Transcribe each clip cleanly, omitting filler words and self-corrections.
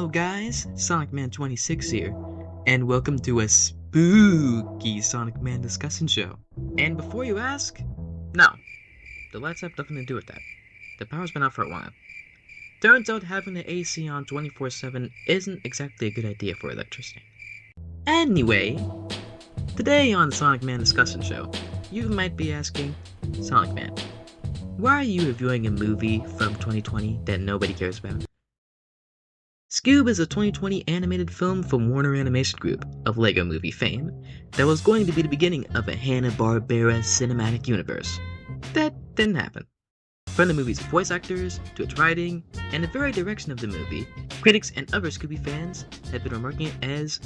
Hello guys, Sonicman26 here, and welcome to a spooky Sonicman discussion show. And before you ask, no, the lights have nothing to do with that. The power's been out for a while. Turns out having the AC on 24/7 isn't exactly a good idea for electricity. Anyway, today on Sonicman discussion show, you might be asking, Sonicman, why are you reviewing a movie from 2020 that nobody cares about? Scoob is a 2020 animated film from Warner Animation Group of Lego Movie fame that was going to be the beginning of a Hanna-Barbera cinematic universe. That didn't happen. From the movie's voice actors, to its writing, and the very direction of the movie, critics and other Scooby fans have been remarking it as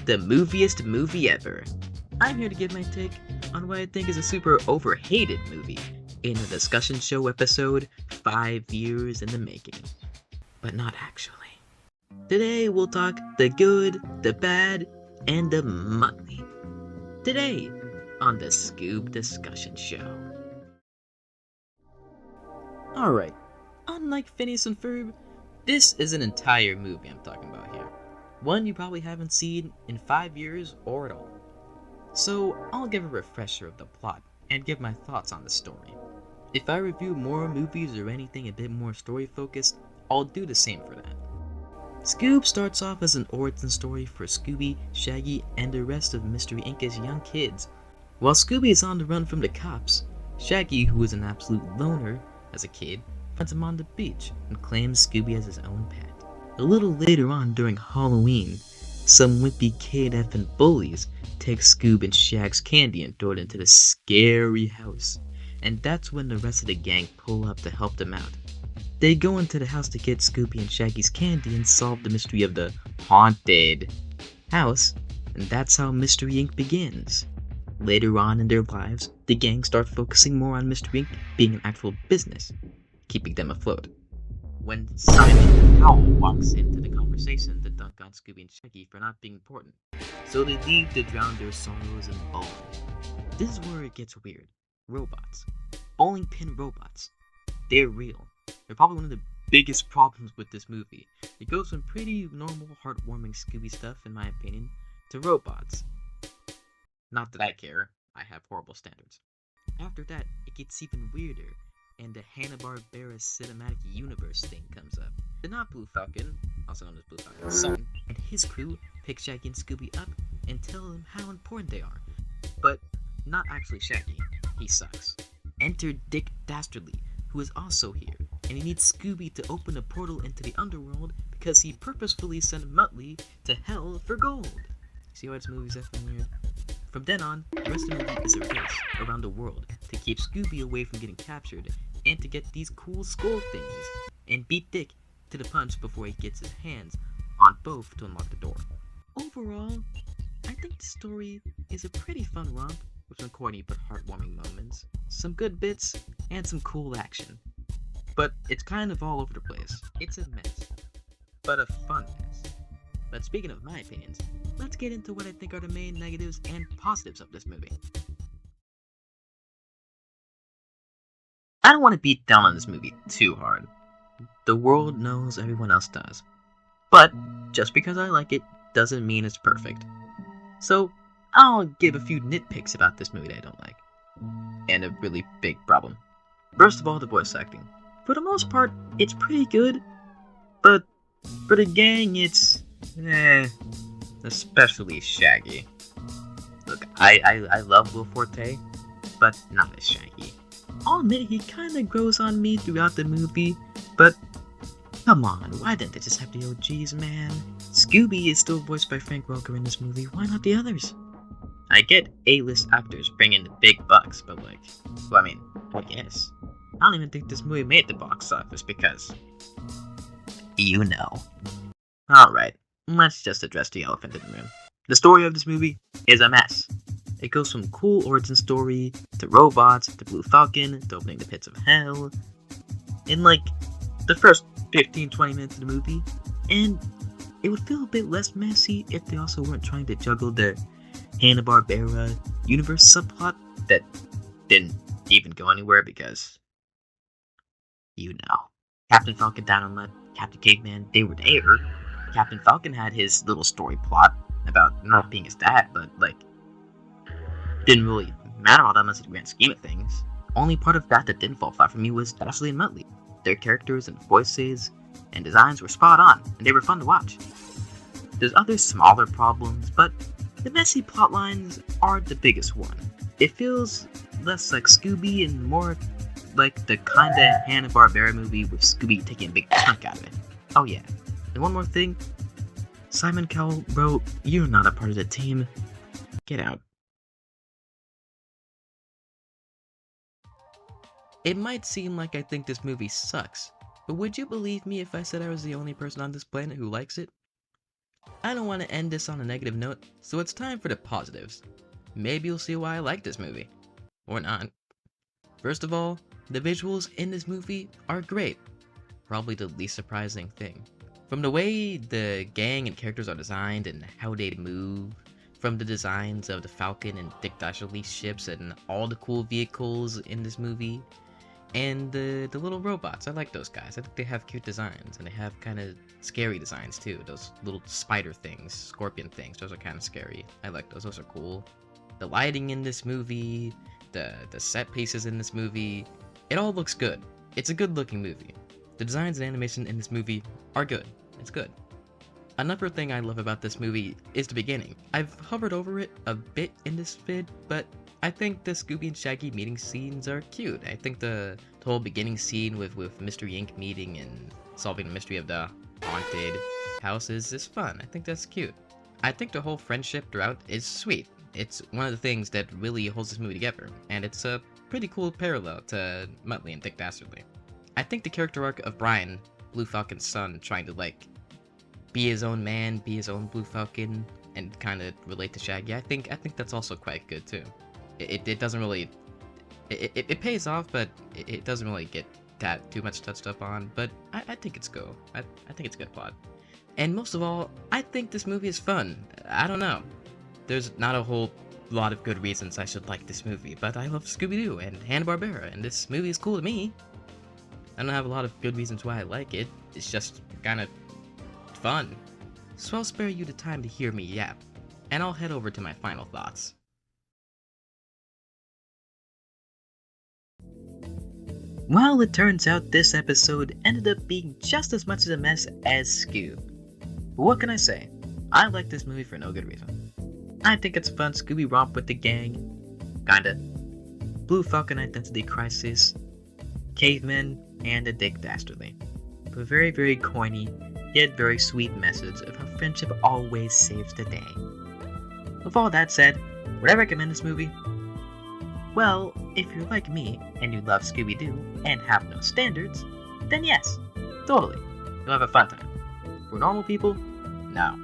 the moviest movie ever. I'm here to give my take on what I think is a super overhated movie in a discussion show episode 5 years in the making. But not actually. Today we'll talk the good, the bad, and the money. Today on the Scoob Discussion Show. Alright, unlike Phineas and Ferb, this is an entire movie I'm talking about here. One you probably haven't seen in 5 years or at all. So I'll give a refresher of the plot and give my thoughts on the story. If I review more movies or anything a bit more story focused, I'll do the same for that. Scoob starts off as an origin story for Scooby, Shaggy, and the rest of Mystery Inc.'s young kids. While Scooby is on the run from the cops, Shaggy, who was an absolute loner as a kid, finds him on the beach and claims Scooby as his own pet. A little later on during Halloween, some wimpy kid effing bullies take Scoob and Shag's candy and throw it into the scary house, and that's when the rest of the gang pull up to help them out. They go into the house to get Scooby and Shaggy's candy and solve the mystery of the haunted house, and that's how Mystery Inc. begins. Later on in their lives, the gang start focusing more on Mystery Inc. being an actual business, keeping them afloat. When Simon Howell walks into the conversation to dunk on Scooby and Shaggy for not being important, so they leave to drown their sorrows in bowling. This is where it gets weird. Robots. Bowling pin robots. They're real. They're probably one of the biggest problems with this movie. It goes from pretty normal, heartwarming Scooby stuff, in my opinion, to robots. Not that I care, I have horrible standards. After that, it gets even weirder, and the Hanna-Barbera cinematic universe thing comes up. The not Blue Falcon, also known as Blue Falcon's son, and his crew pick Shaggy and Scooby up and tell them how important they are. But not actually Shaggy, he sucks. Enter Dick Dastardly, who is also here, and he needs Scooby to open a portal into the underworld because he purposefully sent Muttley to hell for gold. See why this movie's effing weird? From then on, the rest of the movie is a race around the world to keep Scooby away from getting captured and to get these cool skull thingies and beat Dick to the punch before he gets his hands on both to unlock the door. Overall, I think the story is a pretty fun romp with some corny but heartwarming moments, some good bits, and some cool action. But it's kind of all over the place. It's a mess, but a fun mess. But speaking of my opinions, let's get into what I think are the main negatives and positives of this movie. I don't want to beat down on this movie too hard. The world knows everyone else does. But just because I like it doesn't mean it's perfect. So I'll give a few nitpicks about this movie that I don't like. And a really big problem. First of all, the voice acting. For the most part, it's pretty good. But for the gang, it's especially Shaggy. Look, I love Will Forte, but not as Shaggy. I'll admit he kinda grows on me throughout the movie, but come on, why didn't they just have the OGs, man? Scooby is still voiced by Frank Welker in this movie, why not the others? I get A-list actors bring in the big bucks, but I guess. I don't even think this movie made the box office because, you know. Alright, let's just address the elephant in the room. The story of this movie is a mess. It goes from cool origin story, to robots, to Blue Falcon, to opening the pits of hell, in the first 15-20 minutes of the movie, and it would feel a bit less messy if they also weren't trying to juggle the Hanna-Barbera universe subplot that didn't even go anywhere because, you know, Captain Falcon, Dynamite, Captain Caveman, they were there, Captain Falcon had his little story plot about not being his dad, but, like, didn't really matter all that much in the grand scheme of things. Only part of that didn't fall flat for me was Ashley and Muttley. Their characters and voices and designs were spot on, and they were fun to watch. There's other smaller problems, but the messy plotlines are the biggest one. It feels less like Scooby and more like the kinda Hanna-Barbera movie with Scooby taking a big chunk out of it. Oh yeah, and one more thing. Simon Cowell wrote, "You're not a part of the team. Get out." It might seem like I think this movie sucks, but would you believe me if I said I was the only person on this planet who likes it? I don't want to end this on a negative note, so it's time for the positives. Maybe you'll see why I like this movie. Or not. First of all, the visuals in this movie are great. Probably the least surprising thing. From the way the gang and characters are designed and how they move, from the designs of the Falcon and Dick Dashley's ships and all the cool vehicles in this movie, and the little robots. I like those guys. I think they have cute designs, and they have kind of scary designs too. Those little spider things, scorpion things, those are kind of scary. I like those. Those are cool. The lighting in this movie, the set pieces in this movie, it all looks good. It's a good looking movie. The designs and animation in this movie are good. It's good. Another thing I love about this movie is the beginning. I've hovered over it a bit in this vid, but I think the Scooby and Shaggy meeting scenes are cute. I think the whole beginning scene with Mr. Yink meeting and solving the mystery of the haunted houses is fun. I think that's cute. I think the whole friendship throughout is sweet. It's one of the things that really holds this movie together, and it's a pretty cool parallel to Muttley and Dick Dastardly. I think the character arc of Brian, Blue Falcon's son, trying to, like, be his own man, be his own Blue Falcon, and kind of relate to Shaggy, I think that's also quite good too. It doesn't really, it pays off, but it doesn't really get that too much touched up on, but I think it's cool. I think it's a good plot. And most of all, I think this movie is fun. I don't know. There's not a whole lot of good reasons I should like this movie, but I love Scooby Doo and Hanna-Barbera, and this movie is cool to me. I don't have a lot of good reasons why I like it. It's just kind of fun. So I'll spare you the time to hear me yap, and I'll head over to my final thoughts. Well, it turns out this episode ended up being just as much of a mess as Scoob. But what can I say? I like this movie for no good reason. I think it's a fun Scooby romp with the gang. Kinda. Blue Falcon identity crisis. Cavemen, and a Dick Dastardly. A very, very corny, yet very sweet message of how friendship always saves the day. With all that said, would I recommend this movie? Well, if you're like me, and you love Scooby Doo, and have no standards, then yes, totally, you'll have a fun time. For normal people, no.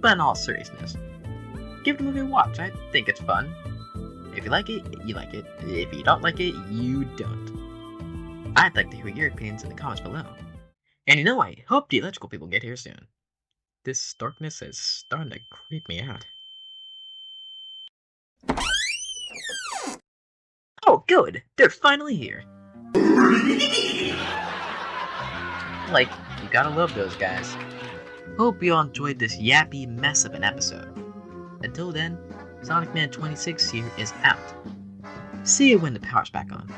But in all seriousness, give the movie a watch. I think it's fun. If you like it, you like it. If you don't like it, you don't. I'd like to hear your opinions in the comments below. And you know, I hope the electrical people get here soon. This darkness is starting to creep me out. Oh, good! They're finally here! Like, you gotta love those guys. Hope you all enjoyed this yappy mess of an episode. Until then, Sonicman 26 here is out. See you when the power's back on.